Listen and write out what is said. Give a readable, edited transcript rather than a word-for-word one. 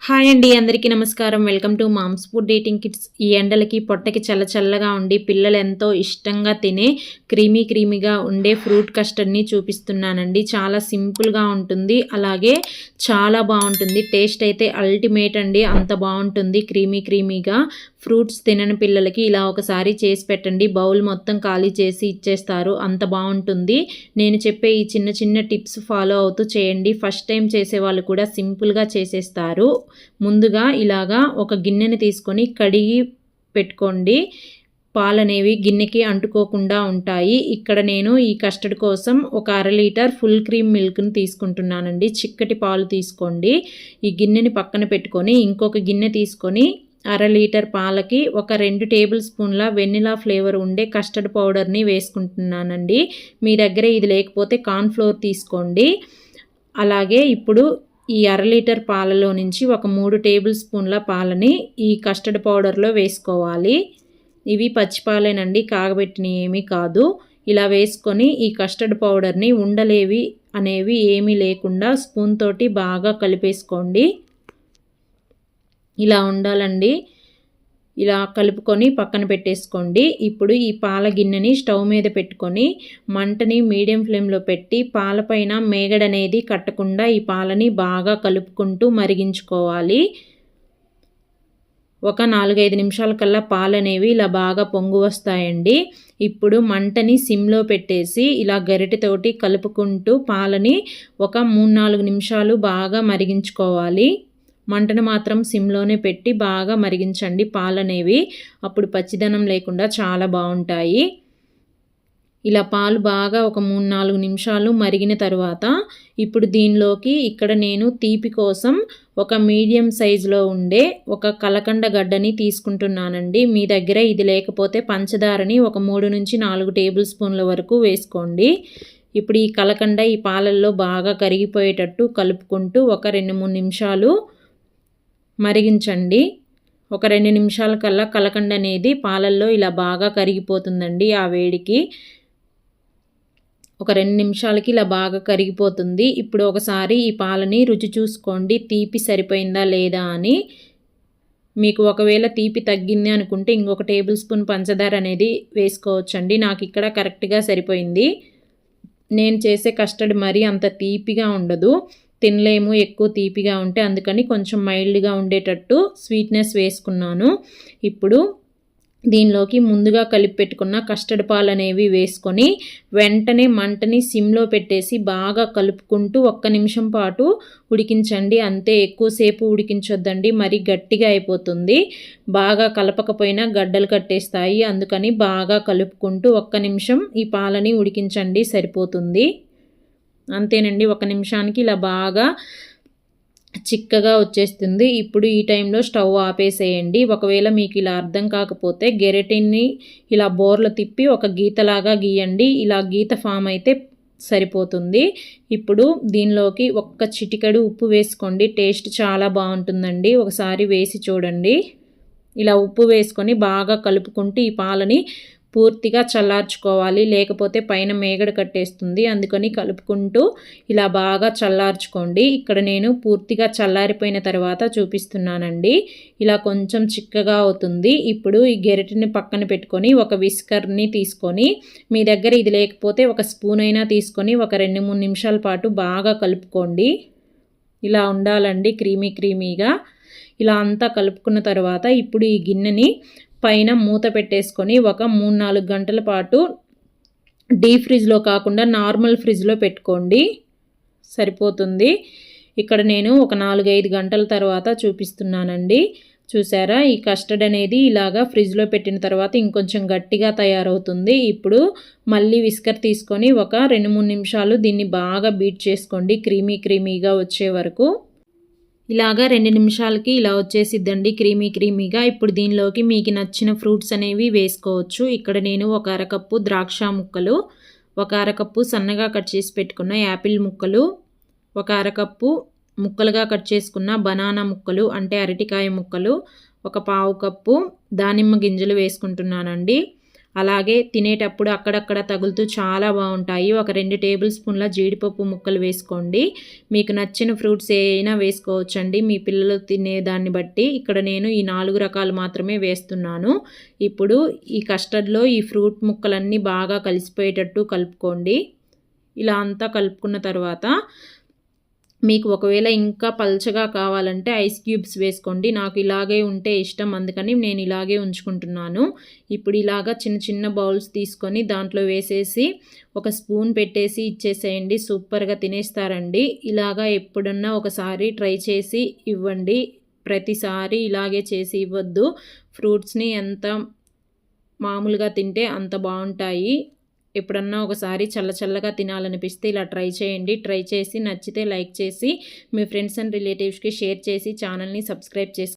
Hi అండి, అందరికీ నమస్కారం. Welcome to mom's food eating kids. ఈ ఎండలకి పొట్టకి చల్లగా ఉండి పిల్లలు ఎంతో ఇష్టంగా తినే క్రీమీగా ఉండే ఫ్రూట్ కస్టర్డ్ని చూపిస్తున్నానండి. చాలా సింపుల్గా ఉంటుంది, అలాగే చాలా బాగుంటుంది. టేస్ట్ అయితే అల్టిమేట్ అండి, అంత బాగుంటుంది. క్రీమీగా ఫ్రూట్స్ తినని పిల్లలకి ఇలా ఒకసారి చేసి పెట్టండి. బౌల్ మొత్తం ఖాళీ చేసి ఇచ్చేస్తారు, అంత బాగుంటుంది. నేను చెప్పే ఈ చిన్న టిప్స్ ఫాలో అవుతూ చేయండి. ఫస్ట్ టైం చేసేవాళ్ళు కూడా సింపుల్గా చేసేస్తారు. ముందుగా ఇలాగా ఒక గిన్నెని తీసుకొని కడిగి పెట్టుకోండి. పాలనేవి గిన్నెకి అంటుకోకుండా ఉంటాయి. ఇక్కడ నేను ఈ కస్టర్డ్ కోసం ఒక 1/2 లీటర్ ఫుల్ క్రీమ్ మిల్క్ని తీసుకుంటున్నానండి. చిక్కటి పాలు తీసుకోండి. ఈ గిన్నెని పక్కన పెట్టుకొని ఇంకొక గిన్నె తీసుకొని 1/2 లీటర్ పాలకి ఒక 2 టేబుల్ స్పూన్ల వెనిలా ఫ్లేవర్ ఉండే కస్టర్డ్ పౌడర్ని వేసుకుంటున్నానండి. మీ దగ్గర ఇది లేకపోతే కార్న్ ఫ్లోర్ తీసుకోండి. అలాగే ఇప్పుడు ఈ 1/2 లీటర్ పాలలో నుంచి ఒక 3 టేబుల్ స్పూన్ల పాలని ఈ కస్టర్డ్ పౌడర్లో వేసుకోవాలి. ఇవి పచ్చిపాలేనండి, కాగబెట్టినవి ఏమీ కాదు. ఇలా వేసుకొని ఈ కస్టర్డ్ పౌడర్ని ఉండలేవి అనేవి ఏమీ లేకుండా స్పూన్ తోటి బాగా కలిపేసుకోండి. ఇలా ఉండాలండి. ఇలా కలుపుకొని పక్కన పెట్టేసుకోండి. ఇప్పుడు ఈ పాల గిన్నెని స్టవ్ మీద పెట్టుకొని మంటని మీడియం ఫ్లేమ్లో పెట్టి పాలపైన మేగడ అనేది కట్టకుండా ఈ పాలని బాగా కలుపుకుంటూ మరిగించుకోవాలి. ఒక 4-5 నిమిషాల కల్లా పాలు అనేవి ఇలా బాగా పొంగు వస్తాయండి. ఇప్పుడు మంటని సిమ్లో పెట్టేసి ఇలా గరిటెతోటి కలుపుకుంటూ పాలని ఒక 3-4 నిమిషాలు బాగా మరిగించుకోవాలి. మంటను మాత్రం సిమ్లోనే పెట్టి బాగా మరిగించండి పాలనేవి. అప్పుడు పచ్చిదనం లేకుండా చాలా బాగుంటాయి. ఇలా పాలు బాగా ఒక 3-4 నిమిషాలు మరిగిన తర్వాత ఇప్పుడు దీనిలోకి ఇక్కడ నేను తీపి కోసం ఒక మీడియం సైజులో ఉండే ఒక కలకండ గడ్డని తీసుకుంటున్నానండి. మీ దగ్గర ఇది లేకపోతే పంచదారని ఒక 3-4 టేబుల్ స్పూన్ల వరకు వేసుకోండి. ఇప్పుడు ఈ కలకండ ఈ పాలల్లో బాగా కరిగిపోయేటట్టు కలుపుకుంటూ ఒక 2-3 నిమిషాలు మరిగించండి. ఒక 2 నిమిషాల కల్లా కలకండ అనేది పాలల్లో ఇలా బాగా కరిగిపోతుందండి. ఆ వేడికి ఒక 2 నిమిషాలకి ఇలా బాగా కరిగిపోతుంది. ఇప్పుడు ఒకసారి ఈ పాలని రుచి చూసుకోండి, తీపి సరిపోయిందా లేదా అని. మీకు ఒకవేళ తీపి తగ్గింది అనుకుంటే ఇంకొక టేబుల్ స్పూన్ పంచదార అనేది వేసుకోవచ్చండి. నాకు ఇక్కడ కరెక్ట్గా సరిపోయింది. నేను చేసే కస్టర్డ్ మరీ అంత తీపిగా ఉండదు, తినలేము ఎక్కువ తీపిగా ఉంటే, అందుకని కొంచెం మైల్డ్గా ఉండేటట్టు స్వీట్నెస్ వేసుకున్నాను. ఇప్పుడు దీనిలోకి ముందుగా కలిపి పెట్టుకున్న కస్టర్డ్ పాలు అనేవి వేసుకొని వెంటనే మంటని సిమ్లో పెట్టేసి బాగా కలుపుకుంటూ 1 నిమిషం పాటు ఉడికించండి. అంతే, ఎక్కువసేపు ఉడికించొద్దండి, మరీ గట్టిగా అయిపోతుంది. బాగా కలపకపోయినా గడ్డలు కట్టేస్తాయి, అందుకని బాగా కలుపుకుంటూ 1 నిమిషం ఈ పాలని ఉడికించండి, సరిపోతుంది. అంతేనండి, 1 నిమిషానికి ఇలా బాగా చిక్కగా వచ్చేస్తుంది. ఇప్పుడు ఈ టైంలో స్టవ్ ఆపేసేయండి. ఒకవేళ మీకు ఇలా అర్థం కాకపోతే గెరటిని ఇలా బోర్లు తిప్పి ఒక గీతలాగా గీయండి. ఇలా గీత ఫామ్ అయితే సరిపోతుంది. ఇప్పుడు దీనిలోకి ఒక్క చిటికెడు ఉప్పు వేసుకోండి. టేస్ట్ చాలా బాగుంటుందండి, ఒకసారి వేసి చూడండి. ఇలా ఉప్పు వేసుకొని బాగా కలుపుకుంటూ ఈ పాలని పూర్తిగా చల్లార్చుకోవాలి, లేకపోతే పైన మేగడ కట్టేస్తుంది. అందుకని కలుపుకుంటూ ఇలా బాగా చల్లార్చుకోండి. ఇక్కడ నేను పూర్తిగా చల్లారిపోయిన తర్వాత చూపిస్తున్నానండి. ఇలా కొంచెం చిక్కగా అవుతుంది. ఇప్పుడు ఈ గెరటిని పక్కన పెట్టుకొని ఒక విస్కర్ని తీసుకొని, మీ దగ్గర ఇది లేకపోతే ఒక స్పూన్ అయినా తీసుకొని ఒక 2-3 నిమిషాల పాటు బాగా కలుపుకోండి. ఇలా ఉండాలండి, క్రీమీగా. ఇలా అంతా కలుపుకున్న తర్వాత ఇప్పుడు ఈ గిన్నెని పైన మూత పెట్టేసుకొని ఒక 3-4 గంటల పాటు డీప్ ఫ్రిడ్జ్లో కాకుండా నార్మల్ ఫ్రిడ్జ్లో పెట్టుకోండి, సరిపోతుంది. ఇక్కడ నేను ఒక 4-5 గంటల తర్వాత చూపిస్తున్నానండి. చూసారా, ఈ కస్టర్డ్ అనేది ఇలాగా ఫ్రిడ్జ్లో పెట్టిన తర్వాత ఇంకొంచెం గట్టిగా తయారవుతుంది. ఇప్పుడు మళ్ళీ విస్కర్ తీసుకొని ఒక 2-3 నిమిషాలు దీన్ని బాగా బీట్ చేసుకోండి, క్రీమీగా వచ్చే వరకు. ఇలాగా 2 నిమిషాలకి ఇలా వచ్చేసిద్దండి, క్రీమీగా. ఇప్పుడు దీనిలోకి మీకు నచ్చిన ఫ్రూట్స్ అనేవి వేసుకోవచ్చు. ఇక్కడ నేను ఒక 1/2 కప్పు ద్రాక్ష ముక్కలు, ఒక 1/2 కప్పు సన్నగా కట్ చేసి పెట్టుకున్న యాపిల్ ముక్కలు, ఒక 1/2 కప్పు ముక్కలుగా కట్ చేసుకున్న బనానా ముక్కలు అంటే అరటికాయ ముక్కలు, ఒక 1/4 కప్పు దానిమ్మ గింజలు వేసుకుంటున్నానండి. అలాగే తినేటప్పుడు అక్కడక్కడ తగులుతూ చాలా బాగుంటాయి. ఒక 2 టేబుల్ స్పూన్ల జీడిపప్పు ముక్కలు వేసుకోండి. మీకు నచ్చిన ఫ్రూట్స్ ఏవైనా వేసుకోవచ్చండి మీ పిల్లలు తినేదాన్ని బట్టి. ఇక్కడ నేను ఈ 4 రకాలు మాత్రమే వేస్తున్నాను. ఇప్పుడు ఈ కస్టర్డ్లో ఈ ఫ్రూట్ ముక్కలన్నీ బాగా కలిసిపోయేటట్టు కలుపుకోండి. ఇలా అంతా కలుపుకున్న తర్వాత మీకు ఒకవేళ ఇంకా పల్చగా కావాలంటే ఐస్ క్యూబ్స్ వేసుకోండి. నాకు ఇలాగే ఉంటే ఇష్టం, అందుకని నేను ఇలాగే ఉంచుకుంటున్నాను. ఇప్పుడు ఇలాగా చిన్న చిన్న బౌల్స్ తీసుకొని దాంట్లో వేసేసి ఒక స్పూన్ పెట్టేసి ఇచ్చేసేయండి. సూపర్గా తినేస్తారండి. ఇలాగా ఎప్పుడన్నా ఒకసారి ట్రై చేసి ఇవ్వండి. ప్రతిసారి ఇలాగే చేసి ఇవ్వద్దు. ఫ్రూట్స్ని ఎంత మామూలుగా తింటే అంత బాగుంటాయి. ఎప్పుడన్నా ఒకసారి చల్లగా తినాలనిపిస్తే ఇలా ట్రై చేయండి. ట్రై చేసి నచ్చితే లైక్ చేసి మీ ఫ్రెండ్స్ అండ్ రిలేటివ్స్కి షేర్ చేసి ఛానల్ని సబ్స్క్రైబ్ చేసుకోండి.